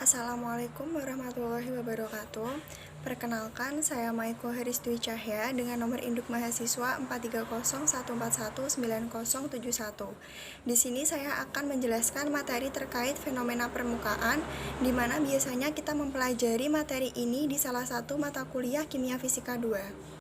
Assalamualaikum warahmatullahi wabarakatuh. Perkenalkan, saya Maiko Harisdwi Cahya dengan nomor induk mahasiswa 43014190071. Di sini saya akan menjelaskan materi terkait fenomena permukaan, di mana biasanya kita mempelajari materi ini di salah satu mata kuliah Kimia Fisika 2.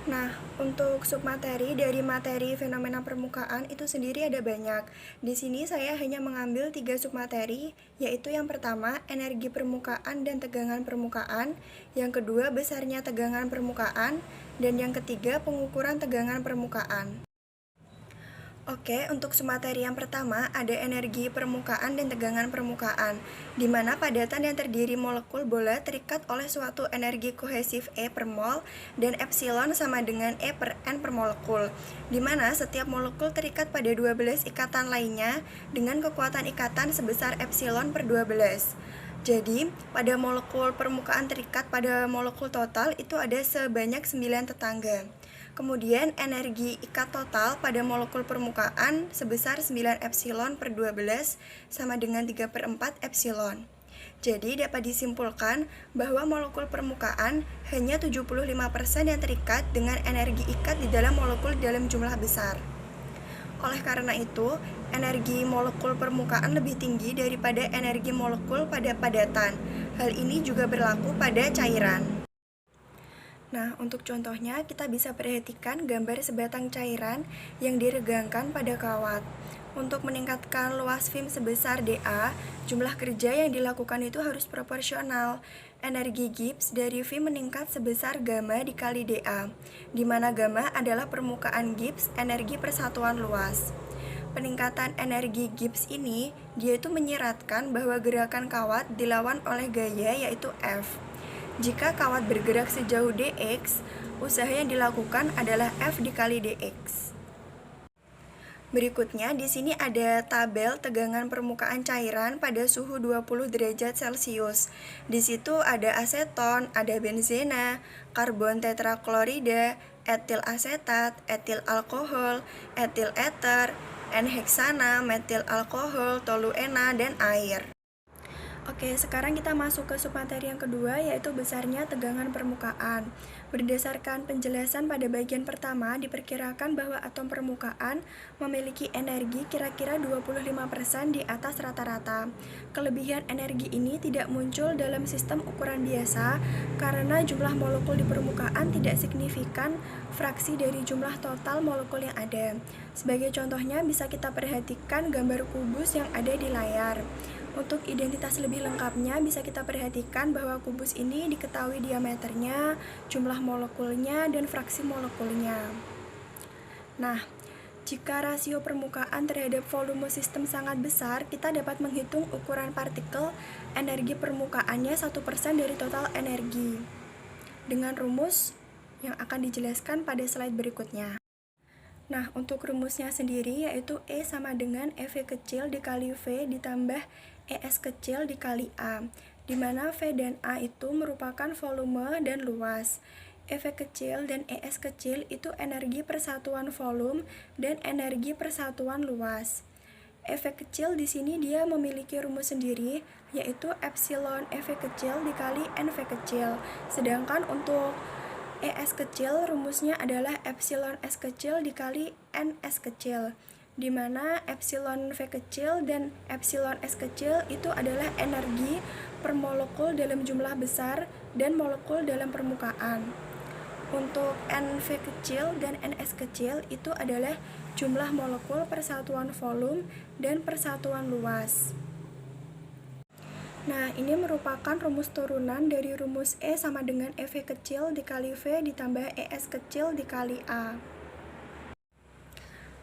Nah, untuk submateri dari materi fenomena permukaan itu sendiri ada banyak. Di sini saya hanya mengambil 3 submateri, yaitu yang pertama, energi permukaan dan tegangan permukaan, yang kedua, besarnya tegangan permukaan, dan yang ketiga, pengukuran tegangan permukaan. Oke, untuk submateri yang pertama ada energi permukaan dan tegangan permukaan, di mana padatan yang terdiri molekul bola terikat oleh suatu energi kohesif E per mol dan epsilon sama dengan E per N per molekul, di mana setiap molekul terikat pada 12 ikatan lainnya dengan kekuatan ikatan sebesar epsilon per 12. Jadi, pada molekul permukaan terikat pada molekul total itu ada sebanyak 9 tetangga. Kemudian energi ikat total pada molekul permukaan sebesar 9 epsilon per 12 sama dengan 3 per 4 epsilon. Jadi dapat disimpulkan bahwa molekul permukaan hanya 75% yang terikat dengan energi ikat di dalam molekul dalam jumlah besar. Oleh karena itu, energi molekul permukaan lebih tinggi daripada energi molekul pada padatan. Hal ini juga berlaku pada cairan. Nah, untuk contohnya kita bisa perhatikan gambar sebatang cairan yang diregangkan pada kawat. Untuk meningkatkan luas film sebesar dA, jumlah kerja yang dilakukan itu harus proporsional. Energi Gibbs dari film meningkat sebesar gamma dikali dA, di mana gamma adalah permukaan Gibbs energi persatuan luas. Peningkatan energi Gibbs ini, dia itu menyiratkan bahwa gerakan kawat dilawan oleh gaya yaitu F. Jika kawat bergerak sejauh dx, usaha yang dilakukan adalah F dikali dx. Berikutnya, di sini ada tabel tegangan permukaan cairan pada suhu 20 derajat Celcius. Di situ ada aseton, ada benzena, karbon tetraklorida, etil asetat, etil alkohol, etil eter, N-heksana, metil alkohol, toluena, dan air. Oke, sekarang kita masuk ke submateri yang kedua, yaitu besarnya tegangan permukaan. Berdasarkan penjelasan pada bagian pertama, diperkirakan bahwa atom permukaan memiliki energi kira-kira 25% di atas rata-rata. Kelebihan energi ini tidak muncul dalam sistem ukuran biasa karena jumlah molekul di permukaan tidak signifikan fraksi dari jumlah total molekul yang ada. Sebagai contohnya, bisa kita perhatikan gambar kubus yang ada di layar. Untuk identitas lebih lengkapnya, bisa kita perhatikan bahwa kubus ini diketahui diameternya, jumlah molekulnya, dan fraksi molekulnya. Nah, jika rasio permukaan terhadap volume sistem sangat besar, kita dapat menghitung ukuran partikel energi permukaannya 1% dari total energi, dengan rumus yang akan dijelaskan pada slide berikutnya. Nah, untuk rumusnya sendiri yaitu E sama dengan EV kecil dikali V ditambah ES kecil dikali A, di mana V dan A itu merupakan volume dan luas. EV kecil dan ES kecil itu energi persatuan volume dan energi persatuan luas. EV kecil di sini dia memiliki rumus sendiri, yaitu epsilon EV kecil dikali NV kecil. Sedangkan untuk ES kecil rumusnya adalah epsilon S kecil dikali NS kecil, di mana epsilon V kecil dan epsilon S kecil itu adalah energi per molekul dalam jumlah besar dan molekul dalam permukaan. Untuk NV kecil dan NS kecil itu adalah jumlah molekul persatuan volume dan persatuan luas. Nah, ini merupakan rumus turunan dari rumus E sama dengan EV kecil dikali V ditambah ES kecil dikali A.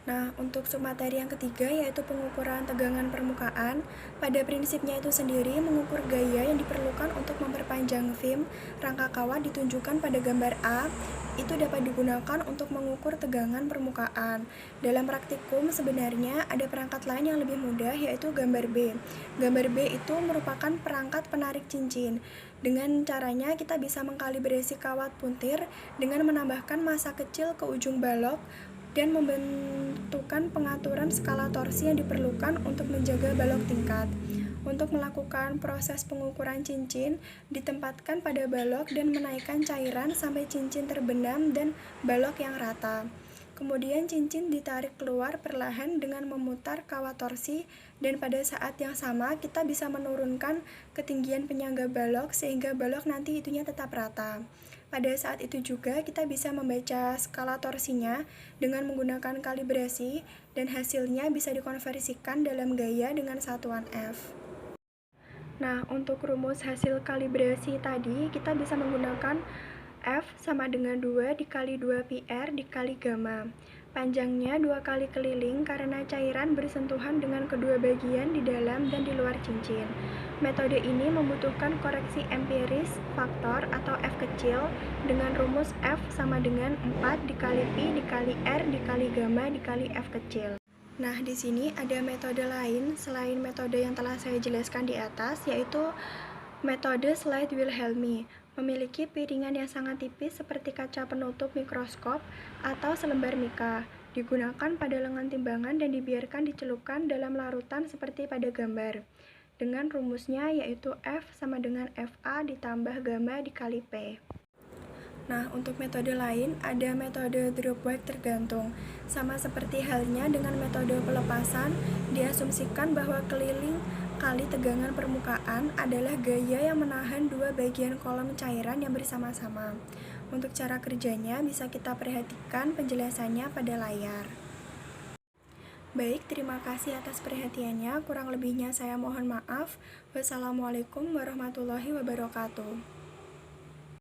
Nah, untuk submateri yang ketiga yaitu pengukuran tegangan permukaan. Pada prinsipnya itu sendiri, mengukur gaya yang diperlukan untuk memperpanjang film rangka kawat ditunjukkan pada gambar A, itu dapat digunakan untuk mengukur tegangan permukaan. Dalam praktikum sebenarnya ada perangkat lain yang lebih mudah, yaitu gambar B. Gambar B itu merupakan perangkat penarik cincin. Dengan caranya kita bisa mengkalibrasi kawat puntir dengan menambahkan massa kecil ke ujung balok dan membentukkan pengaturan skala torsi yang diperlukan untuk menjaga balok tingkat. Untuk melakukan proses pengukuran cincin, ditempatkan pada balok dan menaikkan cairan sampai cincin terbenam dan balok yang rata. Kemudian cincin ditarik keluar perlahan dengan memutar kawat torsi, dan pada saat yang sama kita bisa menurunkan ketinggian penyangga balok sehingga balok nanti itunya tetap rata. Pada saat itu juga kita bisa membaca skala torsinya dengan menggunakan kalibrasi, dan hasilnya bisa dikonversikan dalam gaya dengan satuan F. Nah, untuk rumus hasil kalibrasi tadi, kita bisa menggunakan F sama dengan 2 dikali 2 PR dikali gamma. Panjangnya 2 kali keliling karena cairan bersentuhan dengan kedua bagian di dalam dan di luar cincin. Metode ini membutuhkan koreksi empiris faktor atau F kecil dengan rumus F sama dengan 4 dikali Pi dikali R dikali gamma dikali F kecil. Nah, di sini ada metode lain selain metode yang telah saya jelaskan di atas, yaitu metode slide Wilhelmi. Memiliki piringan yang sangat tipis seperti kaca penutup mikroskop atau selembar mika. Digunakan pada lengan timbangan dan dibiarkan dicelupkan dalam larutan seperti pada gambar. Dengan rumusnya yaitu F sama dengan FA ditambah gamma dikali P. Nah, untuk metode lain, ada metode drop weight tergantung. Sama seperti halnya dengan metode pelepasan, diasumsikan bahwa keliling kali tegangan permukaan adalah gaya yang menahan dua bagian kolom cairan yang bersama-sama. Untuk cara kerjanya, bisa kita perhatikan penjelasannya pada layar. Baik, terima kasih atas perhatiannya. Kurang lebihnya saya mohon maaf. Wassalamualaikum warahmatullahi wabarakatuh.